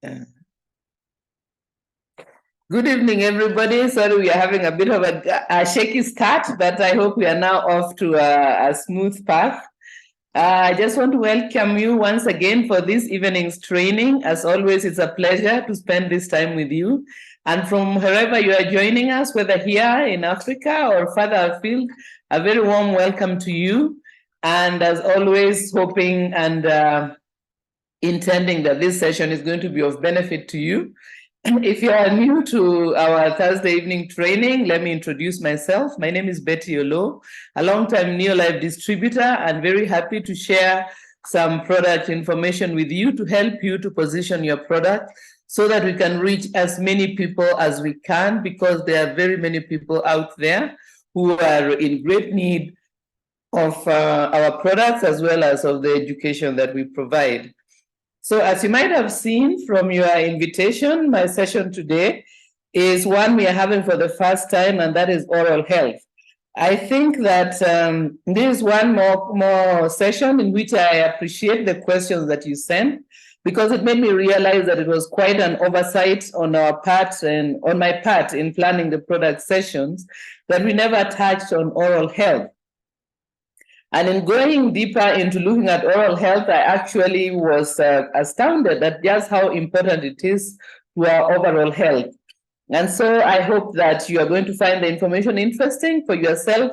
Uh, Good evening, everybody. Sorry, we are having a bit of a shaky start, but I hope we are now off to a smooth path. I just want to welcome you once again for this evening's training. As always, it's a pleasure to spend this time with you. And from wherever you are joining us, whether here in Africa or further afield, a very warm welcome to you. And as always, hoping and intending that this session is going to be of benefit to you. If you are new to our Thursday evening training, let me introduce myself. My name is Betty Oloo, a long-time Neolife distributor, and very happy to share some product information with you to help you to position your product so that we can reach as many people as we can, because there are very many people out there who are in great need of our products as well as of the education that we provide. So as you might have seen from your invitation, my session today is one we are having for the first time, and that is oral health. I think that this is one more session in which I appreciate the questions that you sent, because it made me realize that it was quite an oversight on our part and on my part in planning the product sessions, that we never touched on oral health. And in going deeper into looking at oral health, I actually was astounded at just how important it is to our overall health. And so I hope that you are going to find the information interesting for yourself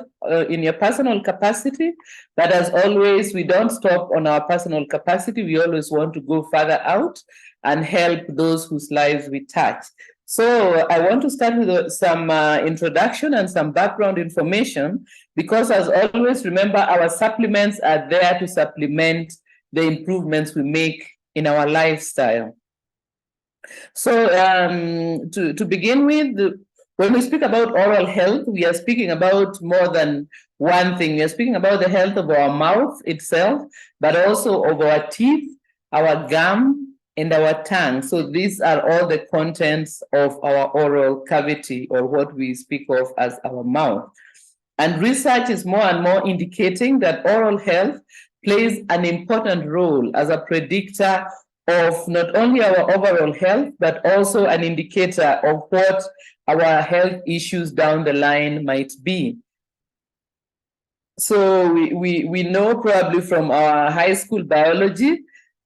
in your personal capacity. But as always, we don't stop on our personal capacity. We always want to go further out and help those whose lives we touch. So I want to start with some introduction and some background information, because as always, remember, our supplements are there to supplement the improvements we make in our lifestyle. So to begin with, when we speak about oral health, we are speaking about more than one thing. We are speaking about the health of our mouth itself, but also of our teeth, our gum, and our tongue. So these are all the contents of our oral cavity, or what we speak of as our mouth. And research is more and more indicating that oral health plays an important role as a predictor of not only our overall health, but also an indicator of what our health issues down the line might be. So we know probably from our high school biology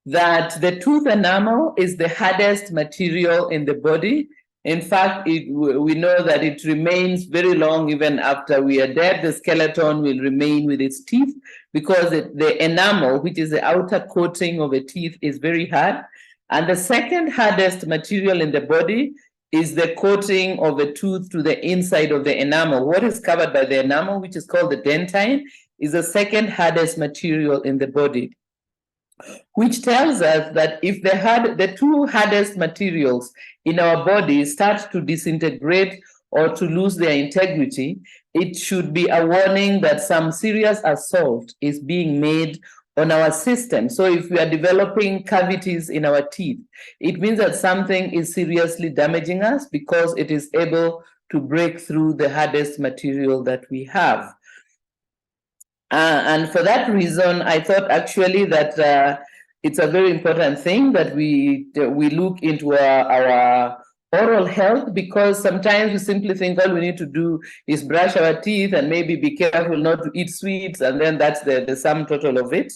that the tooth enamel is the hardest material in the body. In fact, we know that it remains very long even after we are dead. The skeleton will remain with its teeth, because the enamel, which is the outer coating of the teeth, is very hard. And the second hardest material in the body is the coating of the tooth to the inside of the enamel. What is covered by the enamel, which is called the dentine, is the second hardest material in the body, which tells us that if the two hardest materials in our body start to disintegrate or to lose their integrity, it should be a warning that some serious assault is being made on our system. So if we are developing cavities in our teeth, it means that something is seriously damaging us, because it is able to break through the hardest material that we have. And for that reason, I thought actually that it's a very important thing that we look into our oral health, because sometimes we simply think all we need to do is brush our teeth and maybe be careful not to eat sweets, and then that's the sum total of it.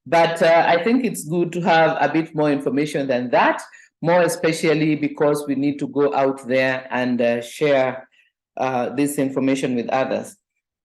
But I think it's good to have a bit more information than that, more especially because we need to go out there and share this information with others.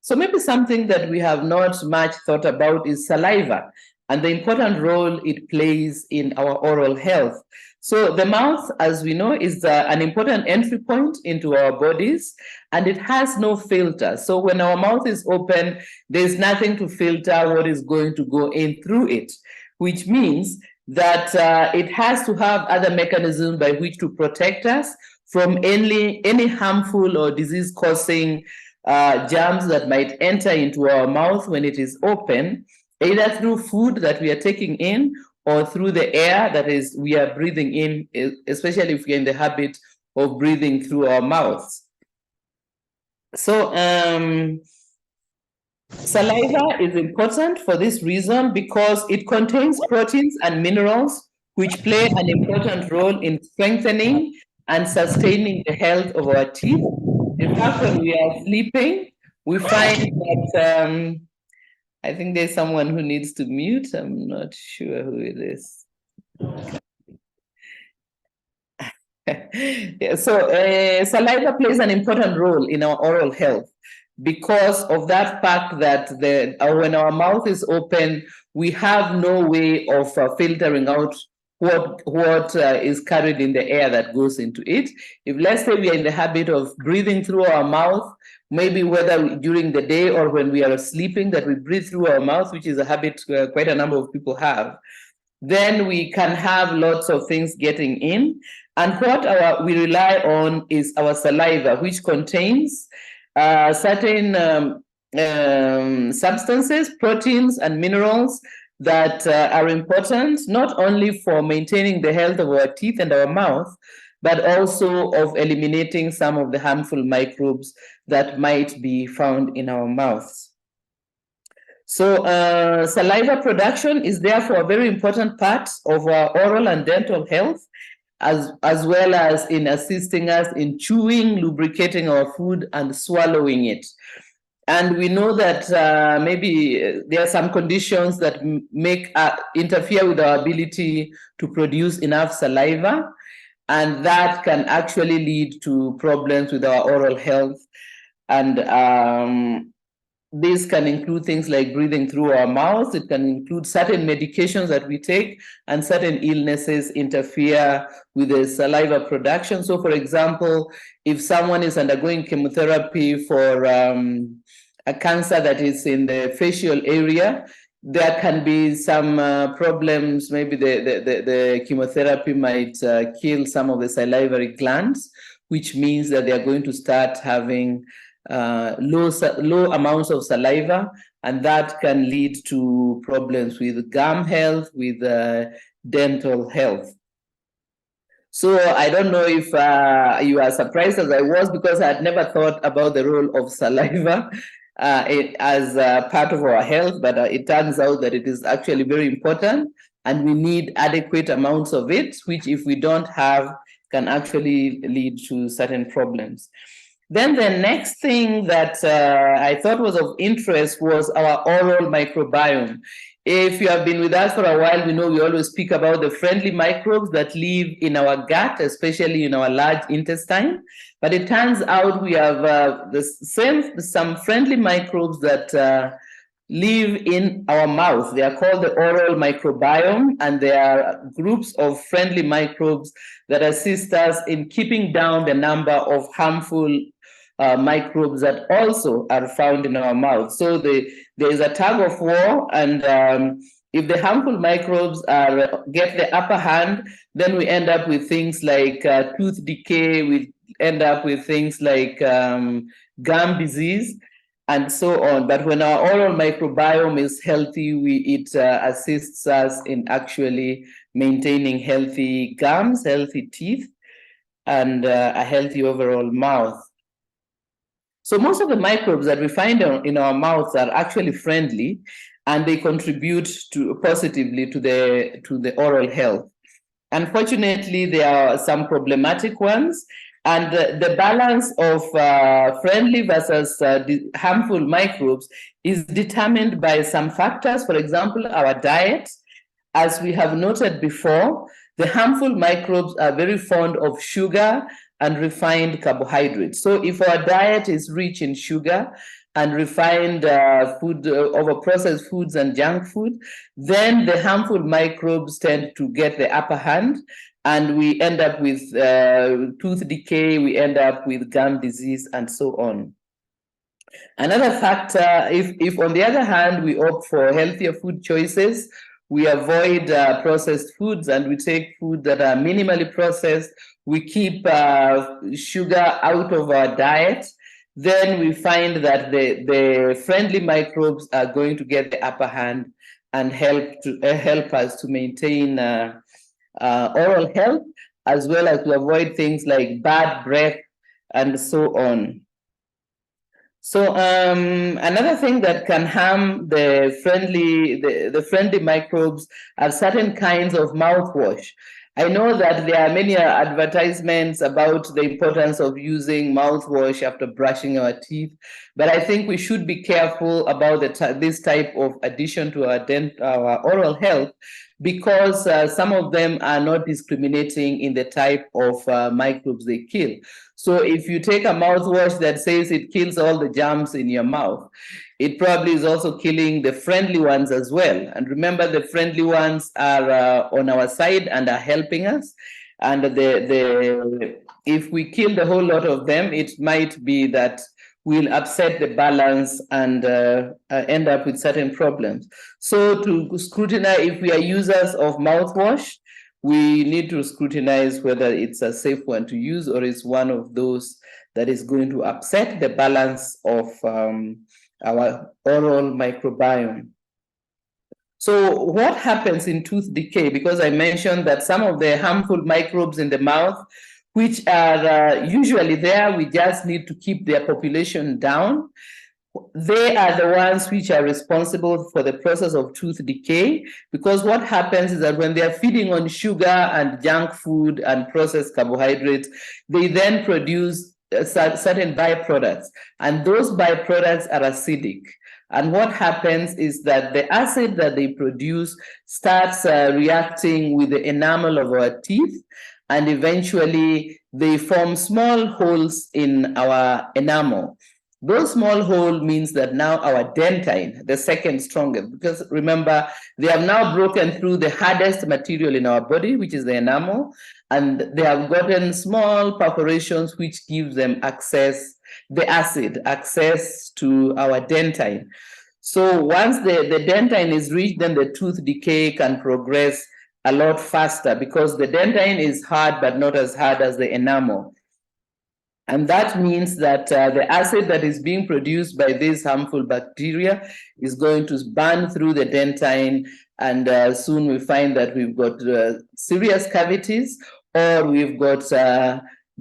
So maybe something that we have not much thought about is saliva and the important role it plays in our oral health. So the mouth, as we know, is an important entry point into our bodies, and it has no filter. So when our mouth is open, there's nothing to filter what is going to go in through it, which means that it has to have other mechanisms by which to protect us from any harmful or disease-causing germs that might enter into our mouth when it is open, either through food that we are taking in or through the air that is we are breathing in, especially if we're in the habit of breathing through our mouths. So saliva is important for this reason, because it contains proteins and minerals which play an important role in strengthening and sustaining the health of our teeth. In fact, when we are sleeping, we find that I think there's someone who needs to mute. I'm not sure who it is. Yeah, so saliva plays an important role in our oral health because of that fact that when our mouth is open, we have no way of filtering out what is carried in the air that goes into it. If, let's say, we are in the habit of breathing through our mouth, maybe whether during the day or when we are sleeping, that we breathe through our mouth, which is a habit quite a number of people have, then we can have lots of things getting in. And what we rely on is our saliva, which contains certain substances, proteins, and minerals that are important, not only for maintaining the health of our teeth and our mouth, but also of eliminating some of the harmful microbes that might be found in our mouths. So saliva production is therefore a very important part of our oral and dental health, as well as in assisting us in chewing, lubricating our food, and swallowing it. And we know that maybe there are some conditions that interfere with our ability to produce enough saliva, and that can actually lead to problems with our oral health. And this can include things like breathing through our mouths. It can include certain medications that we take, and certain illnesses interfere with the saliva production. So, for example, if someone is undergoing chemotherapy for a cancer that is in the facial area, there can be some problems. Maybe the chemotherapy might kill some of the salivary glands, which means that they are going to start having low amounts of saliva, and that can lead to problems with gum health, with dental health. So I don't know if you are surprised as I was, because I had never thought about the role of saliva as part of our health, but it turns out that it is actually very important, and we need adequate amounts of it, which if we don't have, can actually lead to certain problems. Then the next thing that I thought was of interest was our oral microbiome. If you have been with us for a while, we know we always speak about the friendly microbes that live in our gut, especially in our large intestine. But it turns out we have some friendly microbes that live in our mouth. They are called the oral microbiome, and they are groups of friendly microbes that assist us in keeping down the number of harmful microbes that also are found in our mouth. So there is a tug of war, and if the harmful microbes get the upper hand, then we end up with things like tooth decay, we end up with things like gum disease, and so on. But when our oral microbiome is healthy, it assists us in actually maintaining healthy gums, healthy teeth, and a healthy overall mouth. So most of the microbes that we find in our mouths are actually friendly, and they contribute positively to the oral health. Unfortunately, there are some problematic ones, and the balance of friendly versus harmful microbes is determined by some factors. For example, our diet. As we have noted before, the harmful microbes are very fond of sugar and refined carbohydrates. So if our diet is rich in sugar and refined food, overprocessed foods and junk food, then the harmful microbes tend to get the upper hand, and we end up with tooth decay, we end up with gum disease, and so on. Another factor, if on the other hand, we opt for healthier food choices, we avoid processed foods, and we take food that are minimally processed, we keep sugar out of our diet, then we find that the friendly microbes are going to get the upper hand and help us to maintain oral health, as well as to avoid things like bad breath and so on. So another thing that can harm the friendly microbes are certain kinds of mouthwash. I know that there are many advertisements about the importance of using mouthwash after brushing our teeth, but I think we should be careful about this type of addition to our oral health, because some of them are not discriminating in the type of microbes they kill. So if you take a mouthwash that says it kills all the germs in your mouth, it probably is also killing the friendly ones as well. And remember, the friendly ones are on our side and are helping us. And if we kill the whole lot of them, it might be that we'll upset the balance and end up with certain problems. So to scrutinize, if we are users of mouthwash, we need to scrutinize whether it's a safe one to use or it's one of those that is going to upset the balance of our oral microbiome. So what happens in tooth decay? Because I mentioned that some of the harmful microbes in the mouth, which are usually there, we just need to keep their population down. They are the ones which are responsible for the process of tooth decay, because what happens is that when they are feeding on sugar and junk food and processed carbohydrates, they then produce certain byproducts, and those byproducts are acidic. And what happens is that the acid that they produce starts reacting with the enamel of our teeth, and eventually they form small holes in our enamel. Those small hole means that now our dentine, the second strongest, because remember, they have now broken through the hardest material in our body, which is the enamel, and they have gotten small perforations which gives them access, the acid, access to our dentine. So once the dentine is reached, then the tooth decay can progress a lot faster, because the dentine is hard, but not as hard as the enamel. And that means that the acid that is being produced by these harmful bacteria is going to burn through the dentine, and soon we find that we've got serious cavities, or we've got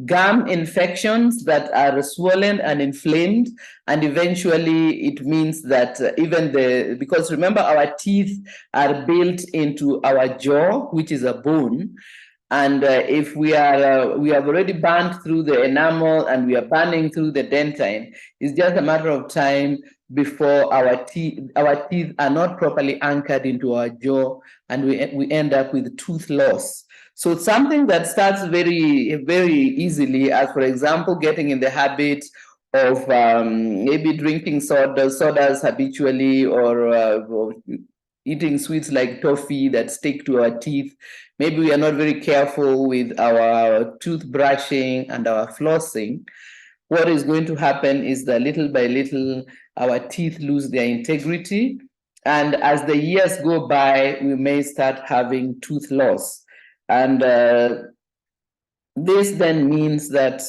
gum infections that are swollen and inflamed. And eventually it means that because remember, our teeth are built into our jaw, which is a bone. And if we have already burned through the enamel and we are burning through the dentine, it's just a matter of time before our teeth are not properly anchored into our jaw, and we end up with tooth loss. So it's something that starts very, very easily, as for example, getting in the habit of maybe drinking sodas habitually, or eating sweets like toffee that stick to our teeth. Maybe we are not very careful with our toothbrushing and our flossing. What is going to happen is that little by little, our teeth lose their integrity. And as the years go by, we may start having tooth loss. And this then means that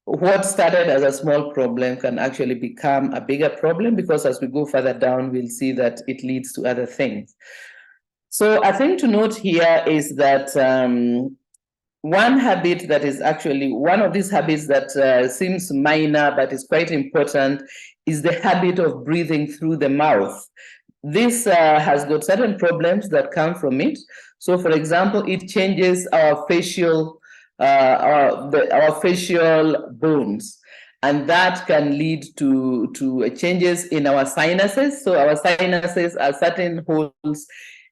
what started as a small problem can actually become a bigger problem, because as we go further down, we'll see that it leads to other things. So a thing to note here is that one habit that is actually one of these habits that seems minor but is quite important is the habit of breathing through the mouth. This has got certain problems that come from it. So, for example, it changes our facial bones, and that can lead to changes in our sinuses. So our sinuses are certain holes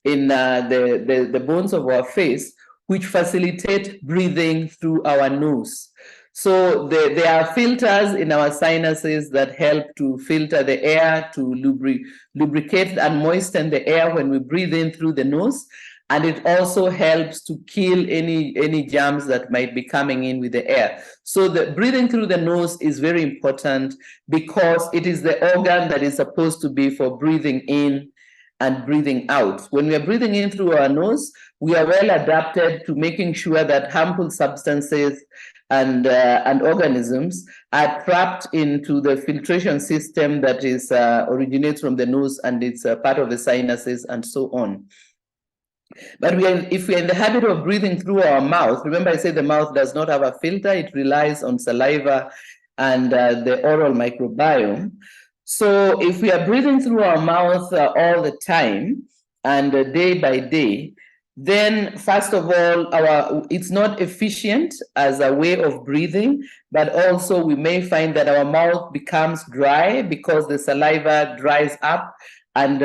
in the bones of our face, which facilitate breathing through our nose. So there are filters in our sinuses that help to filter the air, to lubricate and moisten the air when we breathe in through the nose. And it also helps to kill any germs that might be coming in with the air. So the breathing through the nose is very important, because it is the organ that is supposed to be for breathing in and breathing out. When we are breathing in through our nose, we are well adapted to making sure that harmful substances and organisms are trapped into the filtration system that is originates from the nose, and it's part of the sinuses and so on. But if we're in the habit of breathing through our mouth, remember I said the mouth does not have a filter, it relies on saliva and the oral microbiome. So if we are breathing through our mouth all the time and day by day, then first of all, it's not efficient as a way of breathing, but also we may find that our mouth becomes dry because the saliva dries up and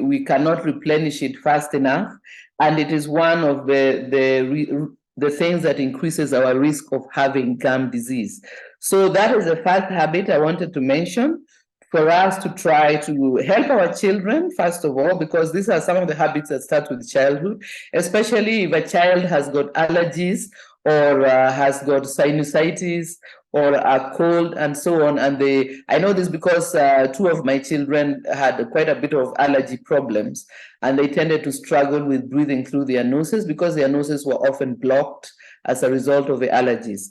we cannot replenish it fast enough. And it is one of the things that increases our risk of having gum disease. So that is the first habit I wanted to mention, for us to try to help our children, first of all, because these are some of the habits that start with childhood, especially if a child has got allergies or has got sinusitis or a cold and so on. And I know this because two of my children had quite a bit of allergy problems, and they tended to struggle with breathing through their noses because their noses were often blocked as a result of the allergies.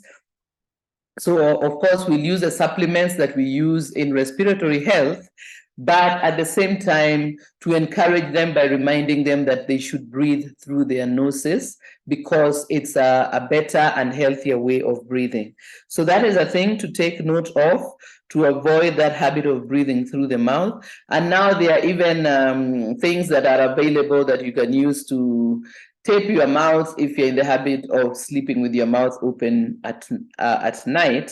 So, of course, we'll use the supplements that we use in respiratory health, but at the same time, to encourage them by reminding them that they should breathe through their noses because it's a better and healthier way of breathing. So that is a thing to take note of, to avoid that habit of breathing through the mouth. And now there are even things that are available that you can use to tape your mouth if you're in the habit of sleeping with your mouth open at night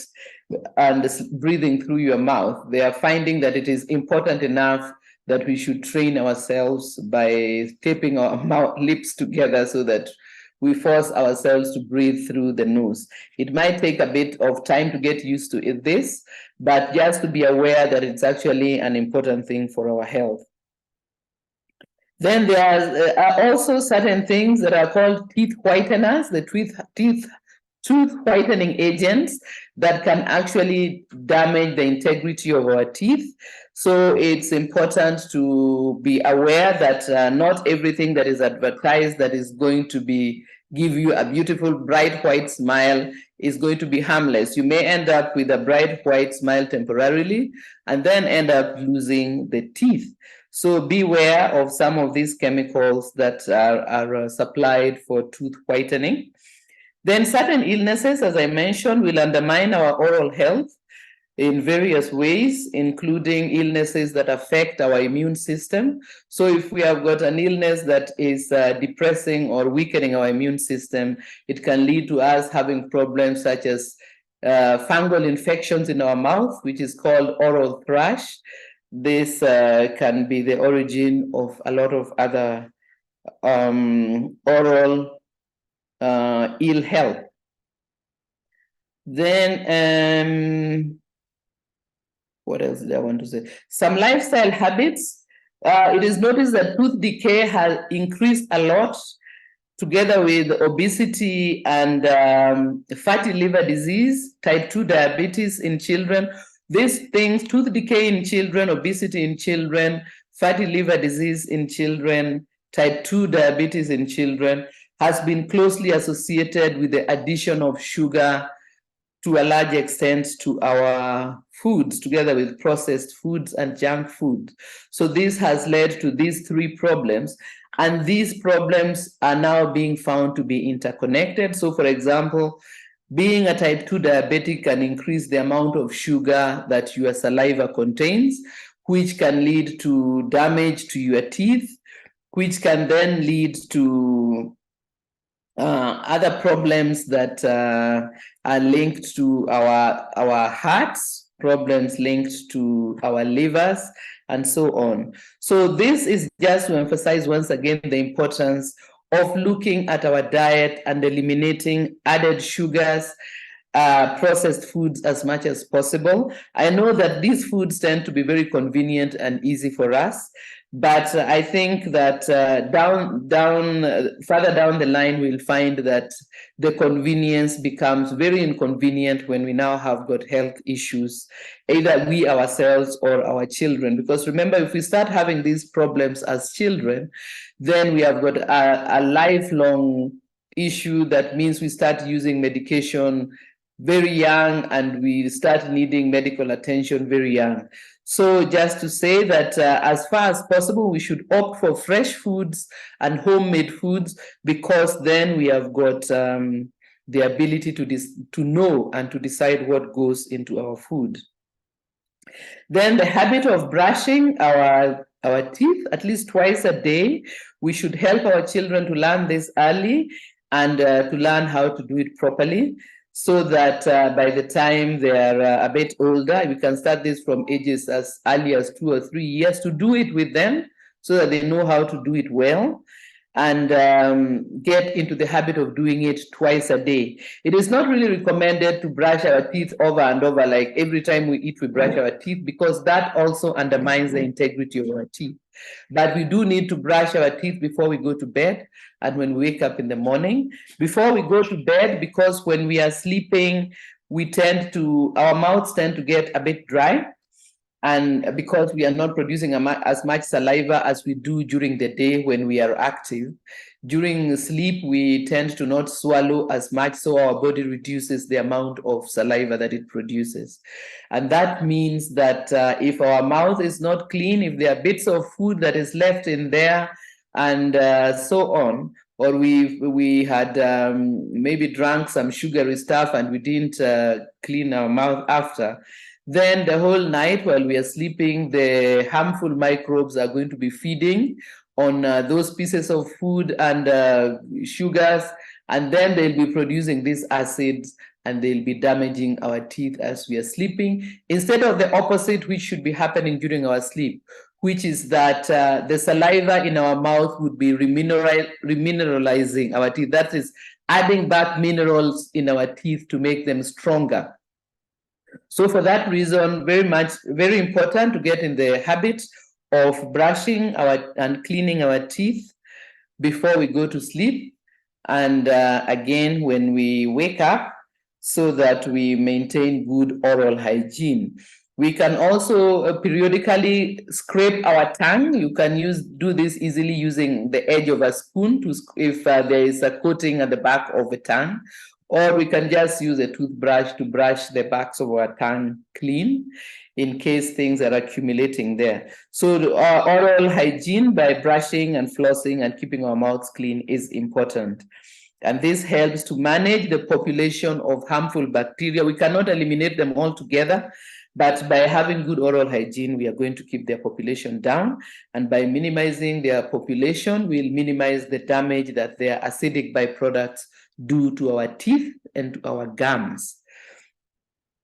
and breathing through your mouth. They are finding that it is important enough that we should train ourselves by taping our lips together so that we force ourselves to breathe through the nose. It might take a bit of time to get used to this, but just to be aware that it's actually an important thing for our health. Then there are also certain things that are called teeth whiteners, the tooth whitening agents that can actually damage the integrity of our teeth. So it's important to be aware that not everything that is advertised that is going to give you a beautiful bright white smile is going to be harmless. You may end up with a bright white smile temporarily and then end up losing the teeth. So beware of some of these chemicals that are supplied for tooth whitening. Then certain illnesses, as I mentioned, will undermine our oral health in various ways, including illnesses that affect our immune system. So if we have got an illness that is depressing or weakening our immune system, it can lead to us having problems such as fungal infections in our mouth, which is called oral thrush. This can be the origin of a lot of other oral ill health. Then, what else did I want to say? Some lifestyle habits. It is noticed that tooth decay has increased a lot together with obesity and fatty liver disease, type 2 diabetes in children. These things, tooth decay in children, obesity in children, fatty liver disease in children, type 2 diabetes in children, has been closely associated with the addition of sugar to a large extent to our foods, together with processed foods and junk food. So this has led to these three problems, and these problems are now being found to be interconnected. So, for example, being a type 2 diabetic can increase the amount of sugar that your saliva contains, which can lead to damage to your teeth, which can then lead to other problems that are linked to our hearts, problems linked to our livers, and so on. So this is just to emphasize once again the importance of looking at our diet and eliminating added sugars, processed foods as much as possible. I know that these foods tend to be very convenient and easy for us, but I think that further down the line, we'll find that the convenience becomes very inconvenient when we now have got health issues, either we ourselves or our children. Because remember, if we start having these problems as children, then we have got a lifelong issue. That means we start using medication very young and we start needing medical attention very young. So just to say that as far as possible, we should opt for fresh foods and homemade foods, because then we have got the ability to know and to decide what goes into our food. Then the habit of brushing our teeth at least twice a day. We should help our children to learn this early and to learn how to do it properly, so that by the time they are a bit older, we can start this from ages as early as 2 or 3 years, to do it with them so that they know how to do it well, and get into the habit of doing it twice a day. It is not really recommended to brush our teeth over and over, like every time we eat, we brush our teeth, because that also undermines the integrity of our teeth. But we do need to brush our teeth before we go to bed and when we wake up in the morning. Before we go to bed, because when we are sleeping, our mouths tend to get a bit dry, and because we are not producing as much saliva as we do during the day when we are active. During sleep, we tend to not swallow as much, so our body reduces the amount of saliva that it produces. And that means that if our mouth is not clean, if there are bits of food that is left in there, and so on, or we had maybe drank some sugary stuff and we didn't clean our mouth after, then the whole night while we are sleeping, the harmful microbes are going to be feeding on those pieces of food and sugars, and then they'll be producing these acids and they'll be damaging our teeth as we are sleeping, instead of the opposite, which should be happening during our sleep, which is that the saliva in our mouth would be remineralizing our teeth. That is, adding back minerals in our teeth to make them stronger. So for that reason, very important to get in the habit of brushing and cleaning our teeth before we go to sleep, and again when we wake up, so that we maintain good oral hygiene. We can also periodically scrape our tongue. You can do this easily using the edge of a spoon if there is a coating at the back of the tongue, or we can just use a toothbrush to brush the backs of our tongue clean in case things are accumulating there. So our oral hygiene by brushing and flossing and keeping our mouths clean is important. And this helps to manage the population of harmful bacteria. We cannot eliminate them altogether, but by having good oral hygiene, we are going to keep their population down. And by minimizing their population, we'll minimize the damage that their acidic byproducts do to our teeth and to our gums.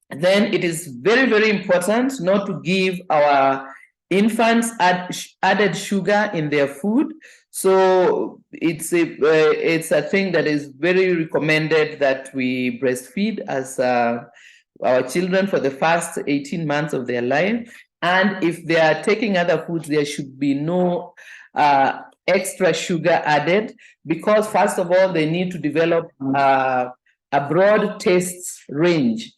Then it is very, very important not to give our infants added sugar in their food. So it's a thing that is very recommended that we breastfeed as our children for the first 18 months of their life. And if they are taking other foods, there should be no extra sugar added, because first of all, they need to develop a broad taste range.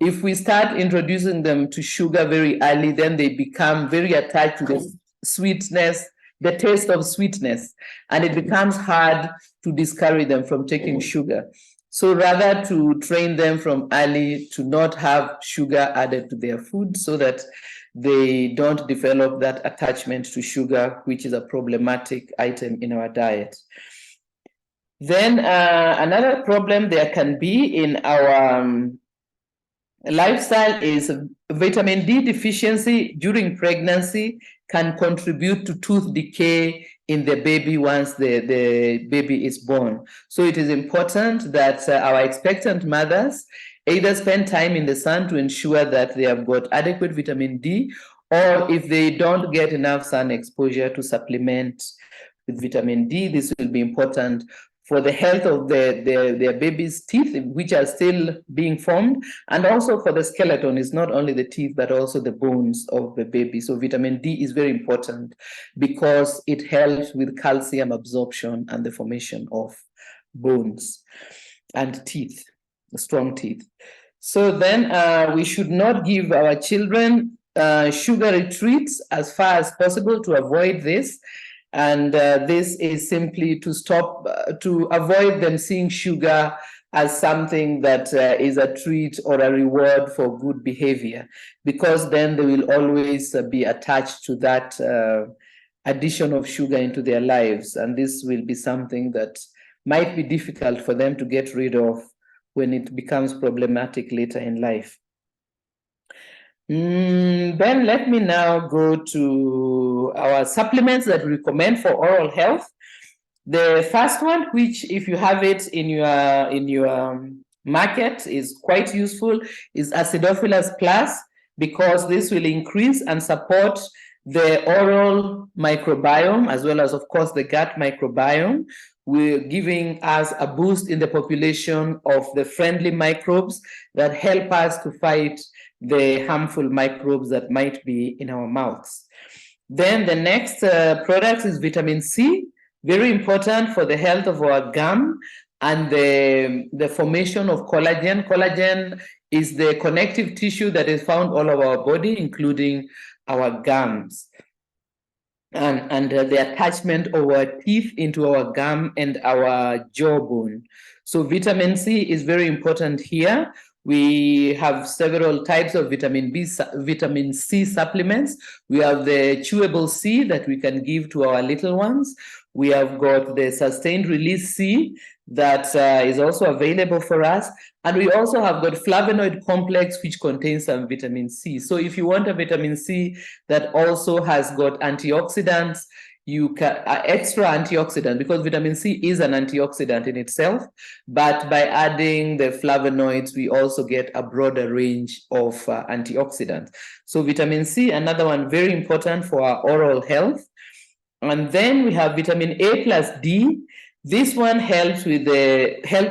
If we start introducing them to sugar very early, then they become very attached to the sweetness, the taste of sweetness, and it becomes hard to discourage them from taking sugar. So rather to train them from early to not have sugar added to their food, so that they don't develop that attachment to sugar, which is a problematic item in our diet. Then another problem there can be in our lifestyle is vitamin D deficiency during pregnancy can contribute to tooth decay in the baby once the baby is born. So it is important that our expectant mothers either spend time in the sun to ensure that they have got adequate vitamin D, or if they don't get enough sun exposure, to supplement with vitamin D. This will be important for the health of their baby's teeth, which are still being formed, and also for the skeleton. It's not only the teeth, but also the bones of the baby. So vitamin D is very important because it helps with calcium absorption and the formation of bones and teeth, strong teeth. So then we should not give our children sugary treats as far as possible to avoid this. And this is simply to avoid them seeing sugar as something that is a treat or a reward for good behavior, because then they will always be attached to that addition of sugar into their lives. And this will be something that might be difficult for them to get rid of when it becomes problematic later in life. Then let me now go to our supplements that we recommend for oral health. The first one, which if you have it in your market, is quite useful, is Acidophilus Plus, because this will increase and support the oral microbiome, as well as, of course, the gut microbiome. We're giving us a boost in the population of the friendly microbes that help us to fight the harmful microbes that might be in our mouths. Then the next product is vitamin C, very important for the health of our gum and the formation of collagen. Collagen is the connective tissue that is found all over our body, including our gums. And the attachment of our teeth into our gum and our jawbone. So vitamin C is very important here. We have several types of vitamin C supplements. We have the chewable C that we can give to our little ones. We have got the sustained release C that is also available for us. And we also have got flavonoid complex, which contains some vitamin C. So if you want a vitamin C that also has got antioxidants, you can extra antioxidant, because vitamin C is an antioxidant in itself, but by adding the flavonoids, we also get a broader range of antioxidants. So vitamin C, another one very important for our oral health. And then we have vitamin A plus D. This one helps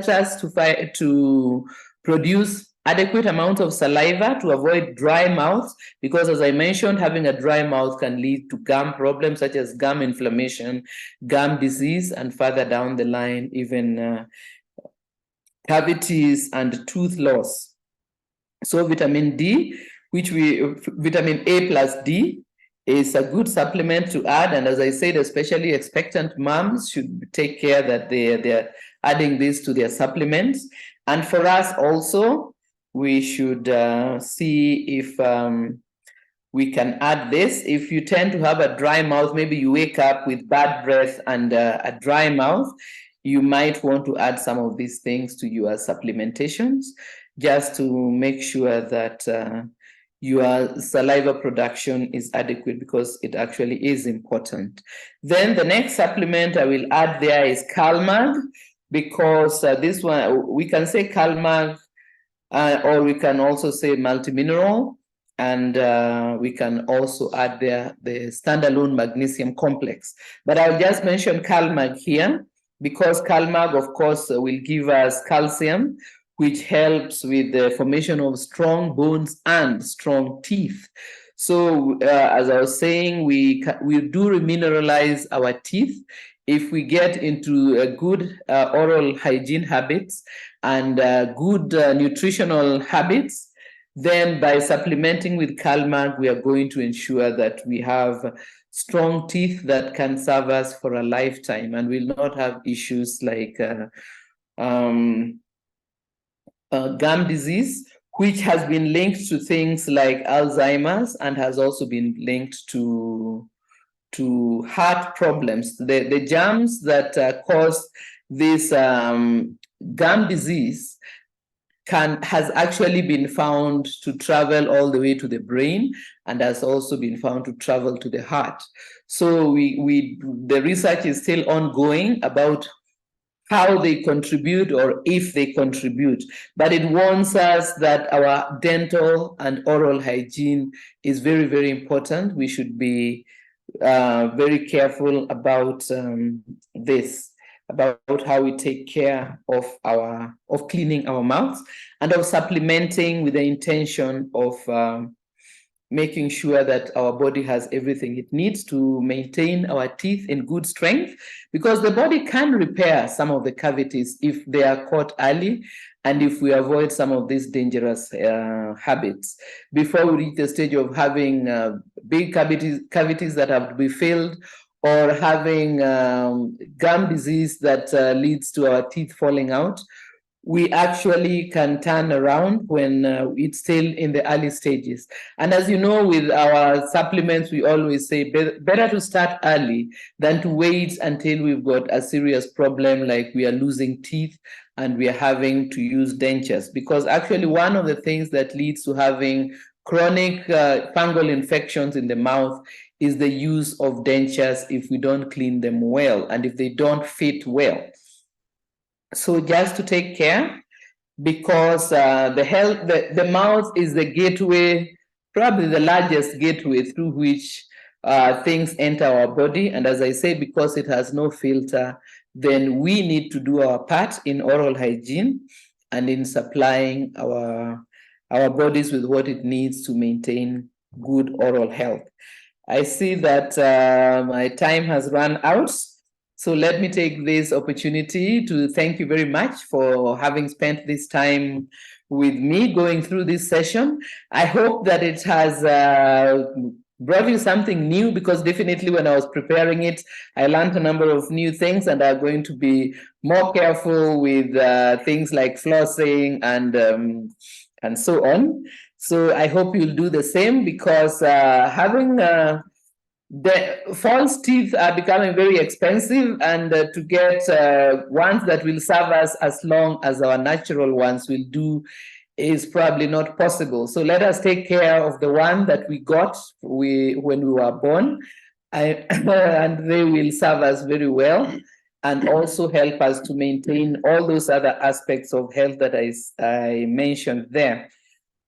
us to produce adequate amount of saliva to avoid dry mouth, because as I mentioned, having a dry mouth can lead to gum problems such as gum inflammation, gum disease, and further down the line, even cavities and tooth loss. So vitamin D, vitamin A plus D, is a good supplement to add. And as I said, especially expectant moms should take care that they're adding this to their supplements. And for us also, we should see if we can add this. If you tend to have a dry mouth, maybe you wake up with bad breath and a dry mouth, you might want to add some of these things to your supplementations, just to make sure that your saliva production is adequate, because it actually is important. Then the next supplement I will add there is CalMag, because this one, we can say CalMag, or we can also say multimineral, and we can also add there the standalone magnesium complex. But I'll just mention CalMag here, because CalMag, of course, will give us calcium, which helps with the formation of strong bones and strong teeth. So as I was saying, we do remineralize our teeth if we get into a good oral hygiene habits and good nutritional habits. Then by supplementing with CalMag, we are going to ensure that we have strong teeth that can serve us for a lifetime, and will not have issues like gum disease, which has been linked to things like Alzheimer's and has also been linked to heart problems. The germs that cause this gum disease has actually been found to travel all the way to the brain, and has also been found to travel to the heart. So the research is still ongoing about how they contribute or if they contribute, but it warns us that our dental and oral hygiene is very, very important. We should be very careful about this, about how we take care of cleaning our mouths, and of supplementing with the intention of making sure that our body has everything it needs to maintain our teeth in good strength, because the body can repair some of the cavities if they are caught early, and if we avoid some of these dangerous habits before we reach the stage of having big cavities that have to be filled, or having gum disease that leads to our teeth falling out. We actually can turn around when it's still in the early stages. And as you know, with our supplements, we always say better to start early than to wait until we've got a serious problem, like we are losing teeth and we are having to use dentures, because actually one of the things that leads to having chronic fungal infections in the mouth is the use of dentures if we don't clean them well and if they don't fit well. So just to take care, because the mouth is the gateway, probably the largest gateway through which things enter our body. And as I say, because it has no filter, then we need to do our part in oral hygiene and in supplying our bodies with what it needs to maintain good oral health. I see that my time has run out. So let me take this opportunity to thank you very much for having spent this time with me going through this session. I hope that it has brought you something new, because definitely when I was preparing it, I learned a number of new things, and I'm going to be more careful with things like flossing and so on. So I hope you'll do the same, because having the false teeth are becoming very expensive, and to get ones that will serve us as long as our natural ones will do is probably not possible. So let us take care of the one that we got when we were born, and they will serve us very well and also help us to maintain all those other aspects of health that I mentioned there.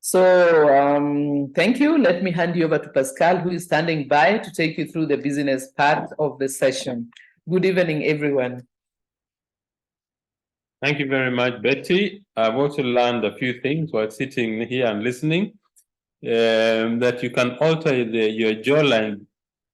So thank you. Let me hand you over to Pascal, who is standing by to take you through the business part of the session. Good evening, everyone. Thank you very much, Betty. I've also learned a few things while sitting here and listening, that you can alter your jawline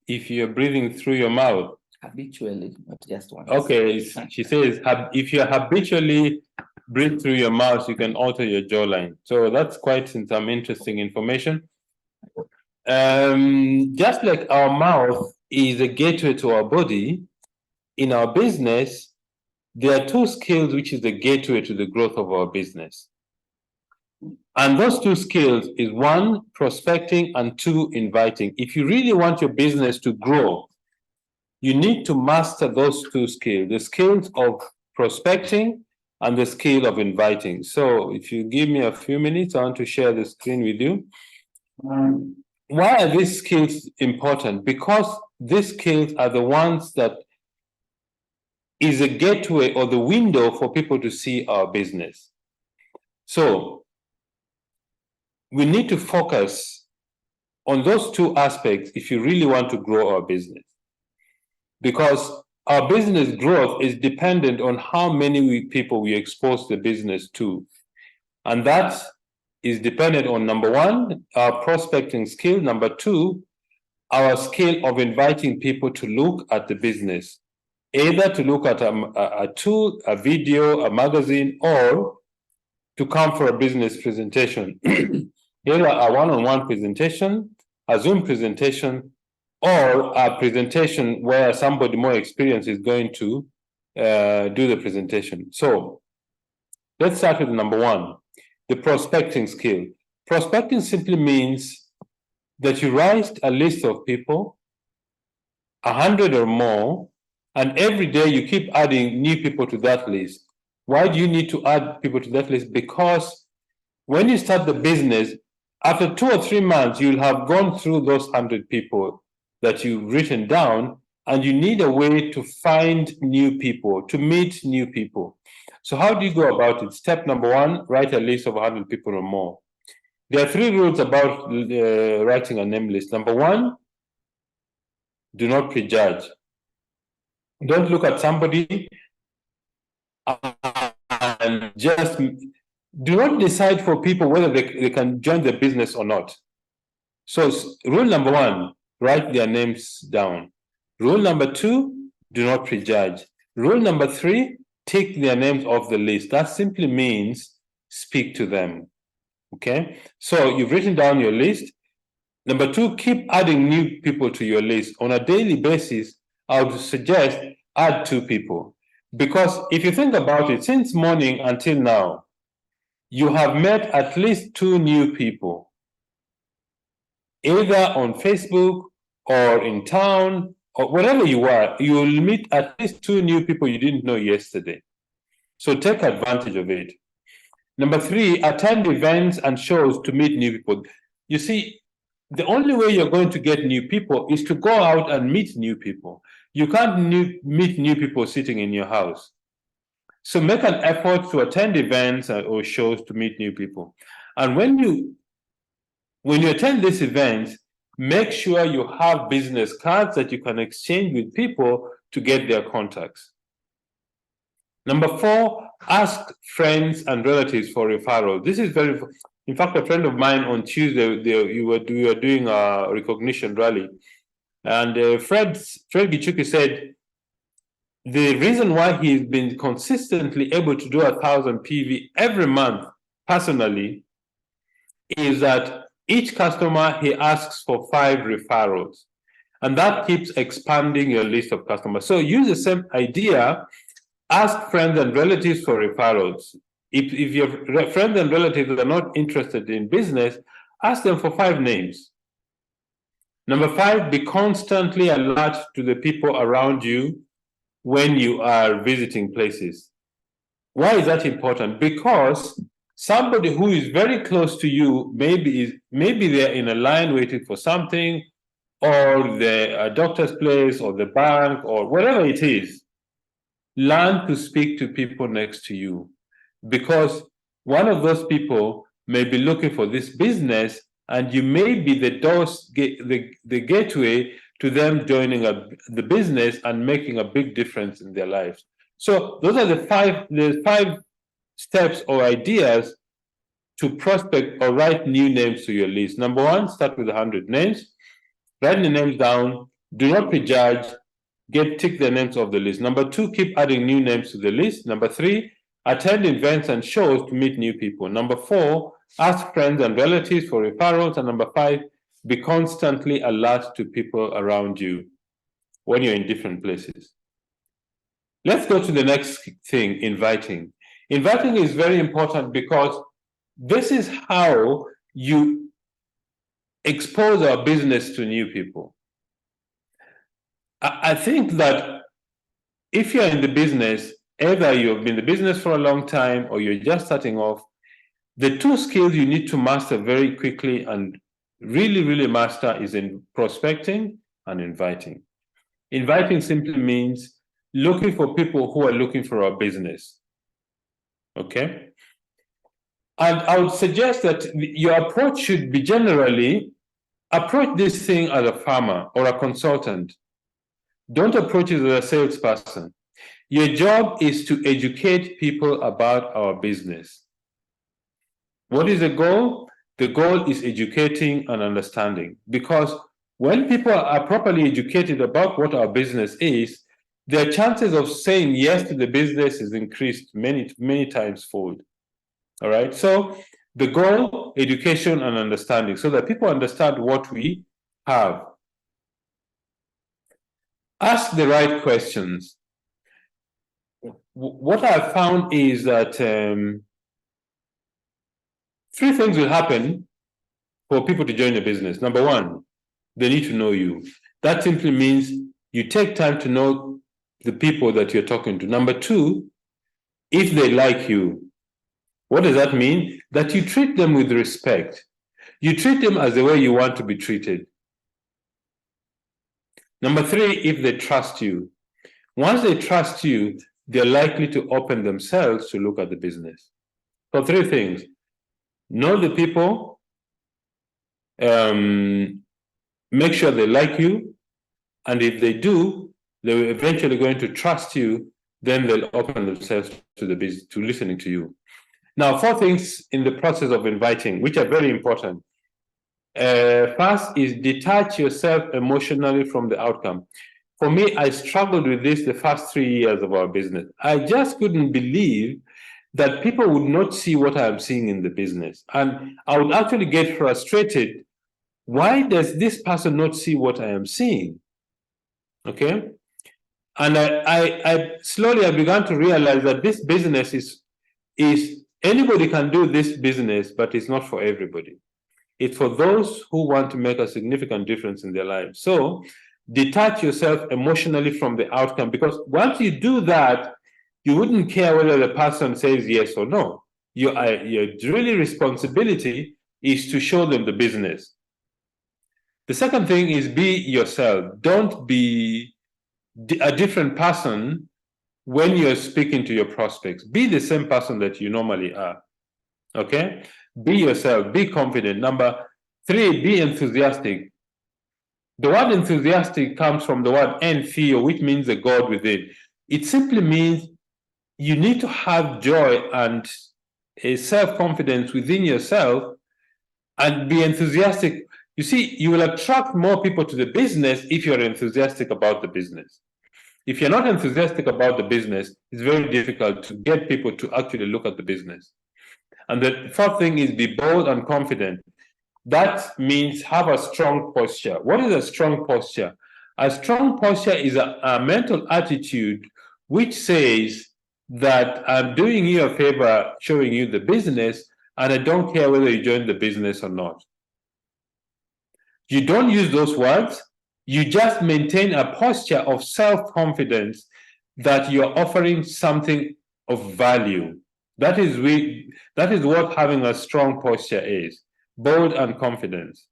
if you're breathing through your mouth. Habitually, not just once. Okay, she says, if you habitually breathe through your mouth, you can alter your jawline. So that's quite some interesting information. Just like our mouth is a gateway to our body, in our business, there are two skills which is the gateway to the growth of our business. And those two skills is one, prospecting, and two, inviting. If you really want your business to grow, you need to master those two skills, the skills of prospecting and the skill of inviting. So if you give me a few minutes, I want to share the screen with you. Why are these skills important? Because these skills are the ones that is a gateway or the window for people to see our business. So we need to focus on those two aspects if you really want to grow our business. Because our business growth is dependent on how many people we expose the business to. And that is dependent on, number one, our prospecting skill. Number two, our skill of inviting people to look at the business, either to look at a tool, a video, a magazine, or to come for a business presentation. Either a one-on-one presentation, a Zoom presentation, or a presentation where somebody more experienced is going to do the presentation. So let's start with number one, the prospecting skill. Prospecting simply means that you write a list of people, 100 or more, and every day you keep adding new people to that list. Why do you need to add people to that list? Because when you start the business, after 2 or 3 months, you'll have gone through those 100 people that you've written down, and you need a way to find new people, to meet new people. So how do you go about it? Step number one, write a list of 100 people or more. There are 3 rules about writing a name list. Number one, do not prejudge. Don't look at somebody and just do not decide for people whether they can join the business or not. So rule number one, write their names down. Rule number two, do not prejudge. Rule number three, take their names off the list. That simply means speak to them. Okay? So you've written down your list. Number two, keep adding new people to your list. On a daily basis, I would suggest add 2 people. Because if you think about it, since morning until now, you have met at least 2 new people, either on Facebook or in town or wherever you are. You will meet at least 2 new people you didn't know yesterday. So take advantage of it. Number 3, attend events and shows to meet new people. You see, the only way you're going to get new people is to go out and meet new people. You can't meet new people sitting in your house. So make an effort to attend events or shows to meet new people. And when you attend these events, make sure you have business cards that you can exchange with people to get their contacts. Number 4, ask friends and relatives for referrals. This is very, in fact, a friend of mine on Tuesday, we were doing a recognition rally. And Fred Gichuki said, the reason why he's been consistently able to do 1,000 PV every month personally is that each customer, he asks for 5 referrals. And that keeps expanding your list of customers. So use the same idea. Ask friends and relatives for referrals. If your friends and relatives are not interested in business, ask them for 5 names. Number 5, be constantly alert to the people around you when you are visiting places. Why is that important? Because somebody who is very close to you, maybe they're in a line waiting for something, or the doctor's place, or the bank, or whatever it is. Learn to speak to people next to you, because one of those people may be looking for this business, and you may be the gateway to them joining the business and making a big difference in their lives. So those are the five steps or ideas to prospect or write new names to your list. Number 1, start with 100 names. Write the names down. Do not prejudge. Tick the names off the list. Number 2, keep adding new names to the list. Number 3, attend events and shows to meet new people. Number 4, ask friends and relatives for referrals. And number 5, be constantly alert to people around you when you're in different places. Let's go to the next thing, inviting. Inviting is very important because this is how you expose our business to new people. I think that if you're in the business, either you've been in the business for a long time or you're just starting off, the 2 skills you need to master very quickly and really, really master is in prospecting and inviting. Inviting simply means looking for people who are looking for our business. Okay? And I would suggest that your approach should be generally approach this thing as a farmer or a consultant. Don't approach it as a salesperson. Your job is to educate people about our business. What is the goal? The goal is educating and understanding. Because when people are properly educated about what our business is, their chances of saying yes to the business is increased many, many times fold. All right. So the goal, education and understanding, so that people understand what we have. Ask the right questions. What I've found is that 3 things will happen for people to join the business. Number 1, they need to know you. That simply means you take time to know the people that you're talking to. Number 2, if they like you. What does that mean? That you treat them with respect. You treat them as the way you want to be treated. Number 3, if they trust you. Once they trust you, they're likely to open themselves to look at the business. So 3 things. Know the people, make sure they like you, and if they do, they're eventually going to trust you, then they'll open themselves to the business, to listening to you. Now, 4 things in the process of inviting, which are very important. First is detach yourself emotionally from the outcome. For me, I struggled with this the first 3 years of our business. I just couldn't believe that people would not see what I'm seeing in the business. And I would actually get frustrated. Why does this person not see what I am seeing? Okay. And I slowly began to realize that this business is anybody can do this business, but it's not for everybody. It's for those who want to make a significant difference in their lives. So detach yourself emotionally from the outcome, because once you do that, you wouldn't care whether the person says yes or no. Your really responsibility is to show them the business. The second thing is be yourself. Don't be a different person when you're speaking to your prospects. Be the same person that you normally are. Okay? Be yourself. Be confident. Number 3, be enthusiastic. The word enthusiastic comes from the word entheo, which means the God within. It simply means you need to have joy and a self-confidence within yourself and be enthusiastic. You see, you will attract more people to the business if you're enthusiastic about the business. If you're not enthusiastic about the business, it's very difficult to get people to actually look at the business. And the fourth thing is be bold and confident. That means have a strong posture. What is a strong posture? A strong posture is a mental attitude which says that I'm doing you a favor showing you the business, and I don't care whether you join the business or not. You don't use those words. You just maintain a posture of self-confidence that you're offering something of value. That is what having a strong posture is. Bold and confidence.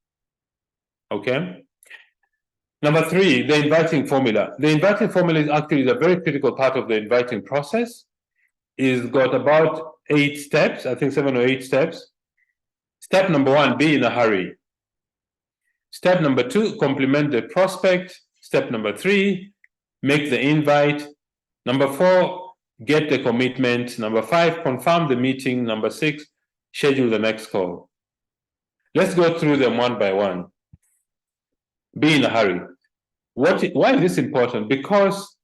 Okay? Number 3, the inviting formula. The inviting formula is actually a very critical part of the inviting process. It's got about 8 steps, I think 7 or 8 steps. Step number 1, be in a hurry. Step number 2, compliment the prospect. Step number 3, make the invite. Number 4, get the commitment. Number 5, confirm the meeting. Number 6, schedule the next call. Let's go through them one by one. Be in a hurry. Why is this important? Because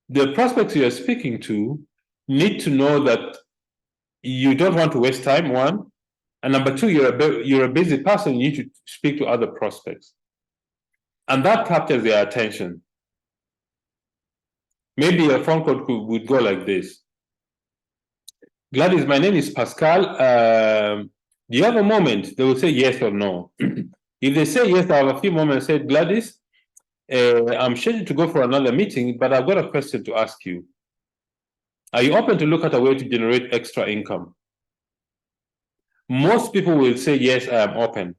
the prospects you are speaking to need to know that you don't want to waste time, 1. And number 2, you're a busy person, you need to speak to other prospects. And that captures their attention. Maybe a phone call would go like this. Gladys, my name is Pascal. Do you have a moment? They will say yes or no. If they say yes, I have a few moments. Say, Gladys, I'm scheduled to go for another meeting, but I've got a question to ask you. Are you open to look at a way to generate extra income? Most people will say, yes, I am open.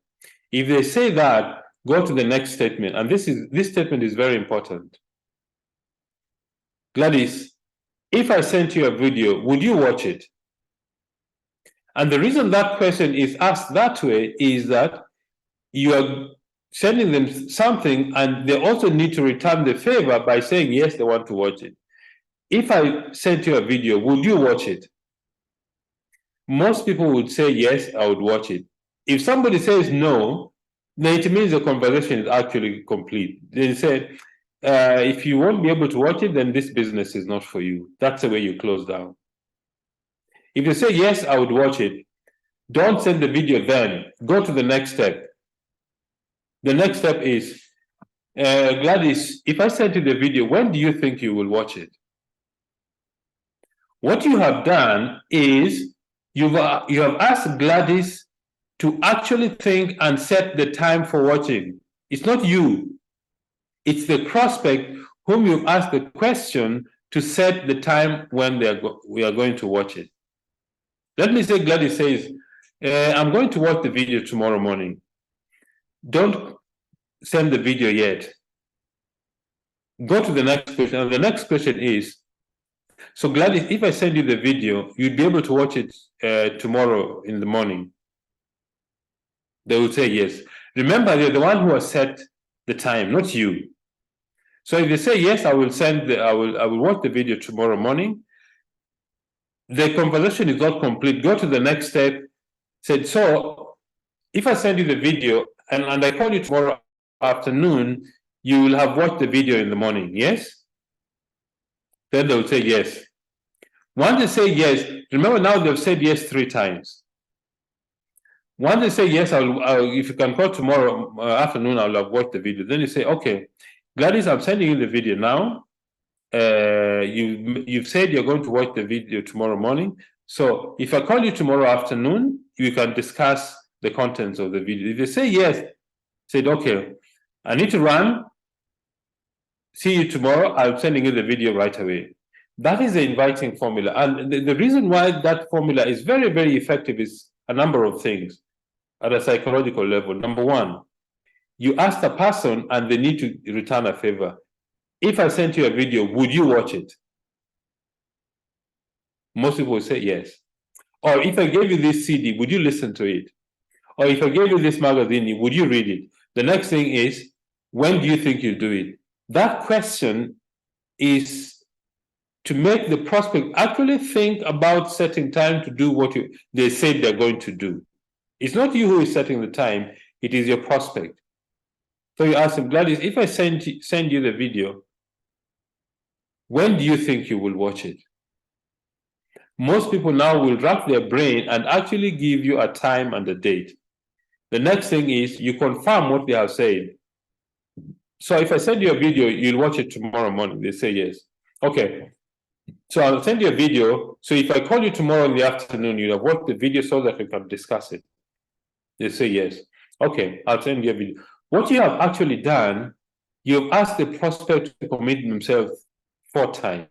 If they say that, go to the next statement. And this statement is very important. Gladys, if I sent you a video, would you watch it? And the reason that question is asked that way is that you are sending them something and they also need to return the favor by saying, yes, they want to watch it. If I sent you a video, would you watch it? Most people would say, yes, I would watch it. If somebody says no, then it means the conversation is actually complete. They say, if you won't be able to watch it, then this business is not for you. That's the way you close down. If you say, yes, I would watch it, don't send the video then. Go to the next step. The next step is, Gladys, if I send you the video, when do you think you will watch it? What you have done is you have asked Gladys to actually think and set the time for watching. It's not you. It's the prospect whom you've asked the question to set the time when we are going to watch it. Let me say Gladys says, I'm going to watch the video tomorrow morning. Don't send the video yet. Go to the next question. And the next question is, so Gladys, if I send you the video, you'd be able to watch it tomorrow in the morning. They will say yes. Remember, they're the one who has set the time, not you. So if they say yes, I will watch the video tomorrow morning. The conversation is not complete. Go to the next step. Said, so if I send you the video and I call you tomorrow afternoon, you will have watched the video in the morning, yes? Then they will say yes. Once they say yes, remember now they've said yes 3 times. Once they say yes, if you can call tomorrow afternoon, I'll have watched the video. Then you say, okay, Gladys, I'm sending you the video now. You've said you're going to watch the video tomorrow morning. So if I call you tomorrow afternoon, you can discuss the contents of the video. If they say yes, said, okay, I need to run. See you tomorrow. I'm sending you the video right away. That is the inviting formula. And the reason why that formula is very, very effective is a number of things at a psychological level. Number one, you ask the person and they need to return a favor. If I sent you a video, would you watch it? Most people will say yes. Or if I gave you this CD, would you listen to it? Or if I gave you this magazine, would you read it? The next thing is, when do you think you'll do it? That question is to make the prospect actually think about setting time to do what they said they're going to do. It's not you who is setting the time, it is your prospect. So you ask them, Gladys, if I send you the video, when do you think you will watch it? Most people now will rack their brain and actually give you a time and a date. The next thing is you confirm what they have said. So if I send you a video, you'll watch it tomorrow morning. They say yes. Okay. So I'll send you a video. So if I call you tomorrow in the afternoon, you'll have watched the video so that we can discuss it. They say yes. Okay, I'll send you a video. What you have actually done, you've asked the prospect to commit themselves 4 times.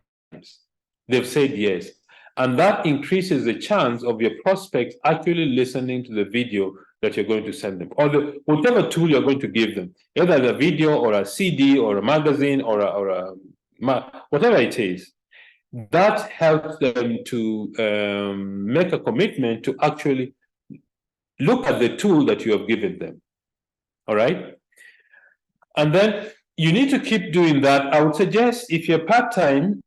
They've said yes. And that increases the chance of your prospect actually listening to the video that you're going to send them, or whatever tool you're going to give them, either a video or a CD or a magazine or whatever it is. That helps them to make a commitment to actually look at the tool that you have given them. All right? And then you need to keep doing that. I would suggest if you're part-time,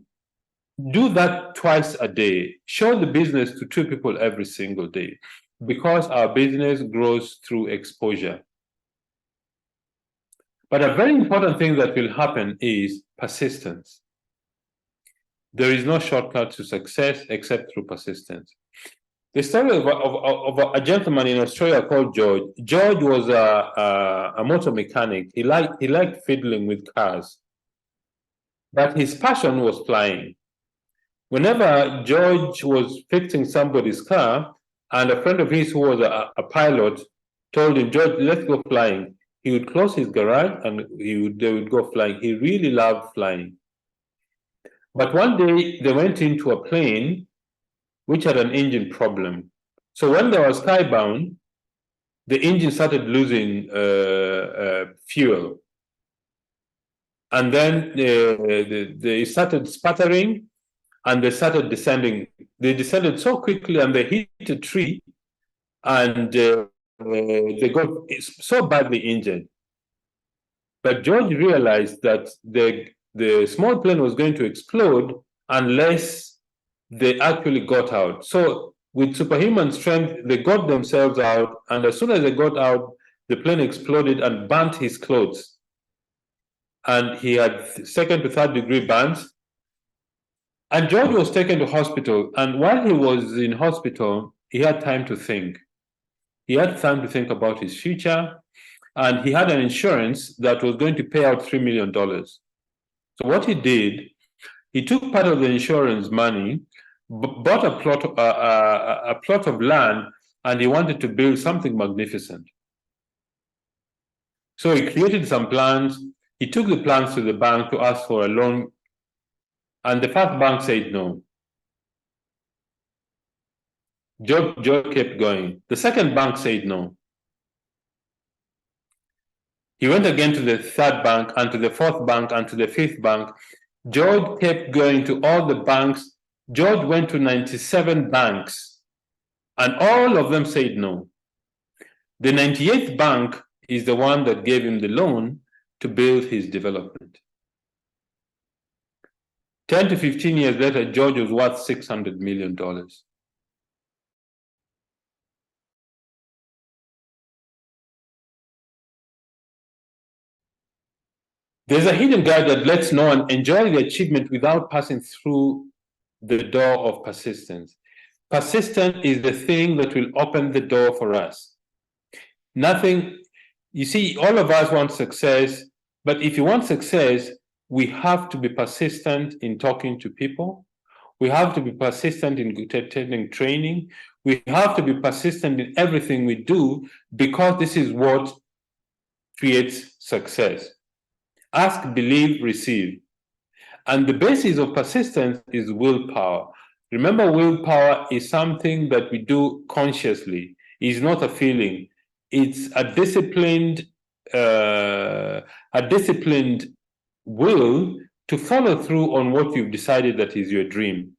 do that twice a day. Show the business to 2 people every single day, because our business grows through exposure. But a very important thing that will happen is persistence. There is no shortcut to success except through persistence. The story of a gentleman in Australia called George. George was a motor mechanic. He liked fiddling with cars, but his passion was flying. Whenever George was fixing somebody's car, and a friend of his who was a pilot told him, George, let's go flying, he would close his garage and they would go flying. He really loved flying. But one day they went into a plane which had an engine problem. So when they were skybound, the engine started losing fuel. And then they started sputtering and they started descending. They descended so quickly and they hit a tree and they got so badly injured. But George realized that the small plane was going to explode unless they actually got out. So with superhuman strength, they got themselves out, and as soon as they got out, the plane exploded and burnt his clothes. And he had 2nd to 3rd degree burns. And George was taken to hospital, and while he was in hospital, he had time to think. He had time to think about his future, and he had an insurance that was going to pay out $3 million. So what he did, he took part of the insurance money, bought a plot of land, and he wanted to build something magnificent. So he created some plans. He took the plans to the bank to ask for a loan, and the first bank said no. George kept going. The second bank said no. He went again to the 3rd bank and to the 4th bank and to the 5th bank. George kept going to all the banks. George went to 97 banks, and all of them said no. The 98th bank is the one that gave him the loan to build his development. 10 to 15 years later, George was worth $600 million. There's a hidden guide that lets no one enjoy the achievement without passing through the door of persistence. Persistence is the thing that will open the door for us. Nothing, you see, all of us want success, but if you want success, we have to be persistent in talking to people. We have to be persistent in attending training. We have to be persistent in everything we do, because this is what creates success. Ask, believe, receive. And the basis of persistence is willpower. Remember, willpower is something that we do consciously. It's not a feeling. It's a disciplined will to follow through on what you've decided that is your dream.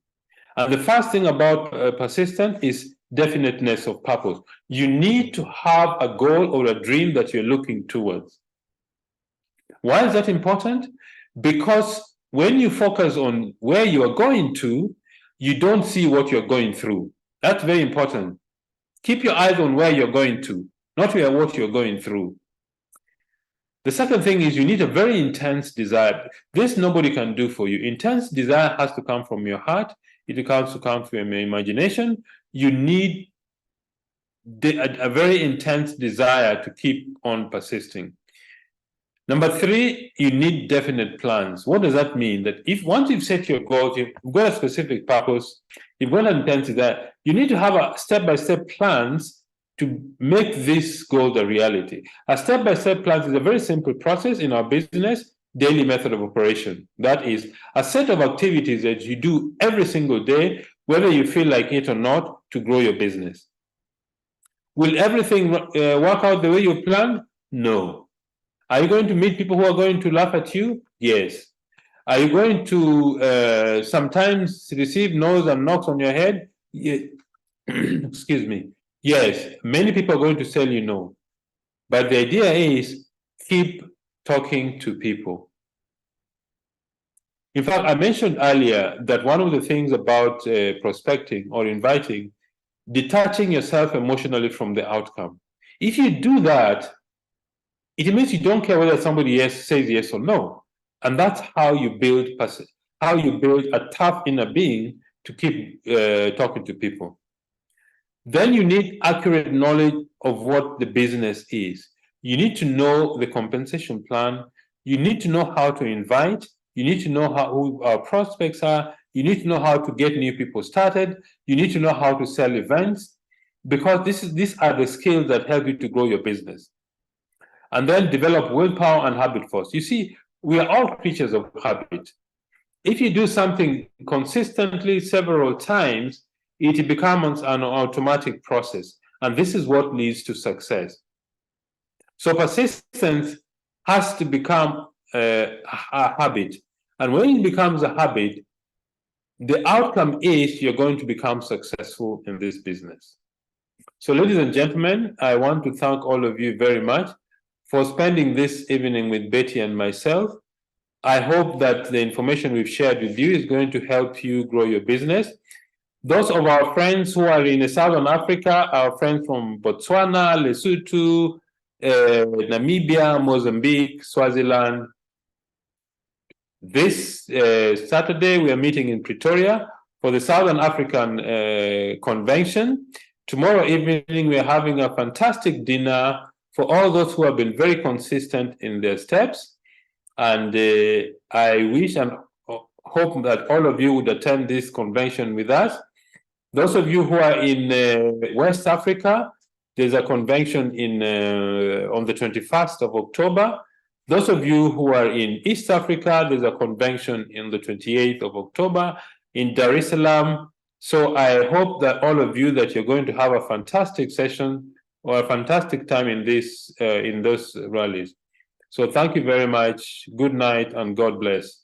And the first thing about persistence is definiteness of purpose. You need to have a goal or a dream that you're looking towards. Why is that important? Because when you focus on where you are going to, you don't see what you're going through. That's very important. Keep your eyes on where you're going to, not what you're going through. The second thing is you need a very intense desire. This nobody can do for you. Intense desire has to come from your heart. It has to come from your imagination. You need a very intense desire to keep on persisting. Number three, you need definite plans. What does that mean? That if once you've set your goals, you've got a specific purpose, you've got an intent that you need to have a step-by-step plans to make this goal a reality. A step-by-step plan is a very simple process in our business, daily method of operation. That is a set of activities that you do every single day, whether you feel like it or not, to grow your business. Will everything work out the way you planned? No. Are you going to meet people who are going to laugh at you? Yes. Are you going to sometimes receive no's and knocks on your head? Excuse me. Yes. Many people are going to tell you no. But the idea is keep talking to people. In fact, I mentioned earlier that one of the things about prospecting or inviting, detaching yourself emotionally from the outcome. If you do that, it means you don't care whether somebody says yes or no. And that's how you build a tough inner being to keep talking to people. Then you need accurate knowledge of what the business is. You need to know the compensation plan. You need to know how to invite. You need to know who our prospects are. You need to know how to get new people started. You need to know how to sell events, because these are the skills that help you to grow your business. And then develop willpower and habit force. You see, we are all creatures of habit. If you do something consistently several times, it becomes an automatic process. And this is what leads to success. So persistence has to become a habit. And when it becomes a habit, the outcome is you're going to become successful in this business. So ladies and gentlemen, I want to thank all of you very much for spending this evening with Betty and myself. I hope that the information we've shared with you is going to help you grow your business. Those of our friends who are in Southern Africa, our friends from Botswana, Lesotho, Namibia, Mozambique, Swaziland, this Saturday we are meeting in Pretoria for the Southern African Convention. Tomorrow evening we are having a fantastic dinner for all those who have been very consistent in their steps. And I wish and hope that all of you would attend this convention with us. Those of you who are in West Africa, there's a convention on the 21st of October. Those of you who are in East Africa, there's a convention on the 28th of October in Dar es Salaam. So I hope that all of you, that you're going to have a fantastic session or a fantastic time in those rallies. So thank you very much. Good night and God bless.